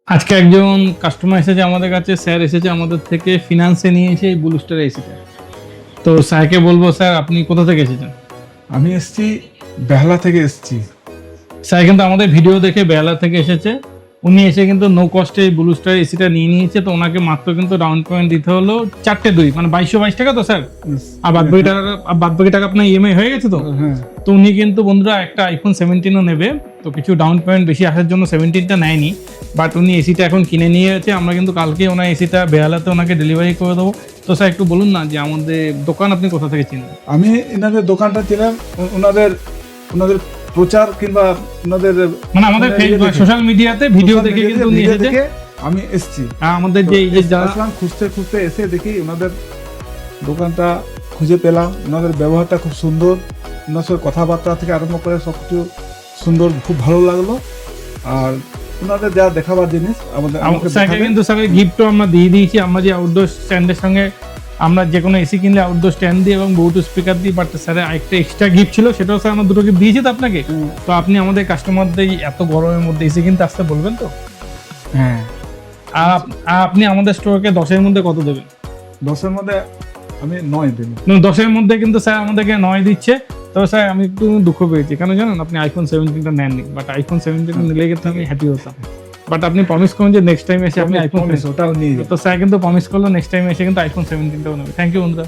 আজকে একজন কাস্টমার এসেছে আমাদের কাছে, স্যার এসেছে আমাদের থেকে ফিনান্সে নিয়ে এসে এই ব্লু স্টার এসিটা। তো স্যারকে বলবো, স্যার আপনি কোথা থেকে এসেছেন? আমি এসছি বেহালা থেকে এসছি। স্যার কিন্তু আমাদের ভিডিও দেখে বেহালা থেকে এসেছে। উনি এসে কিন্তু নো কস্টে এই ব্লু স্টার এসিটা নিয়ে নিয়েছে। তো ওনাকে মাত্র কিন্তু ডাউন পেমেন্ট দিতে হলো 4টে 2, মানে 2222 টাকা। তো স্যার আর বাদ বাকি টাকা আপনার ইএমআই হয়ে গেছে তো? হ্যাঁ, তো উনি কিন্তু বন্ধুরা একটা আইফোন 17ও নেবে। তো কিছু ডাউন পেমেন্ট বেশি আসার জন্য 17টা নেয়নি, বাট উনি এসিটা এখন কিনে নিয়েছে। আমরা কিন্তু কালকে ওনার এসিটা বেহালাতে ওনাকে ডেলিভারি করে দেবো। তো স্যার একটু বলুন না যে আমাদের দোকান আপনি কোথা থেকে চিনেন? আমি এনাদের দোকানটা ছিলাম, ওনাদের ওনাদের প্রচার কিংবা ওনাদের মানে আমাদের সোশ্যাল মিডিয়াতে ভিডিও দেখে কিন্তু উনি ভিডিও এসেছে। দেখে আমি এসছি। আর আমাদের যে এই যে যারা আসলাম খুঁজতে খুঁজতে এসে দেখি ওনাদের দোকানটা খুঁজে পেলাম। ওনাদের ব্যবহারটা খুব সুন্দর, ওনার সাথে কথাবার্তা থেকে আরম্ভ করে সব কিছু সুন্দর, খুব ভালো লাগলো। আর ওনাদের যা দেখাবার জিনিস আমাকে স্যারকে দেখাবেন। কিন্তু স্যারের গিফটও আমরা দিয়ে দিয়েছি। আমরা যে আউটডোর স্ট্যান্ডের সঙ্গে আমরা যে কোনো এসি কিনলে আউটডোর স্ট্যান্ড দিই এবং ব্লুটুথ স্পিকার দিই। বাট স্যারের আরেকটা এক্সট্রা গিফট ছিল, সেটাও স্যার আমরা 2টো গিফট দিয়েছি তো আপনাকে। তো আপনি আমাদের কাস্টমারদের এত গরমের মধ্যে এসি কিনতে আসতে বলবেন তো? হ্যাঁ, আর আপনি আমাদের স্টোরকে 10-এর মধ্যে কত দেবেন? 10-এর মধ্যে আমি 9 দিন। 10-এর মধ্যে কিন্তু স্যার আমাদেরকে 9 দিচ্ছে। তবে স্যার আমি একটু দুঃখ পেয়েছি, কেন জানেন? আপনি আইফোন 17টা নেননি, বাট আইফোন 17 নিলে কিন্তু আমি হ্যাপি হতাম। বাট আপনি প্রমিস করুন যে নেক্সট টাইম এসে আপনি আইফোন, ওটাও নিয়ে যাবো। তো স্যার কিন্তু প্রমিস করলো নেক্সট টাইম এসে কিন্তু আইফোন 17টাও নেবে। থ্যাংক ইউ বন্ধুরা।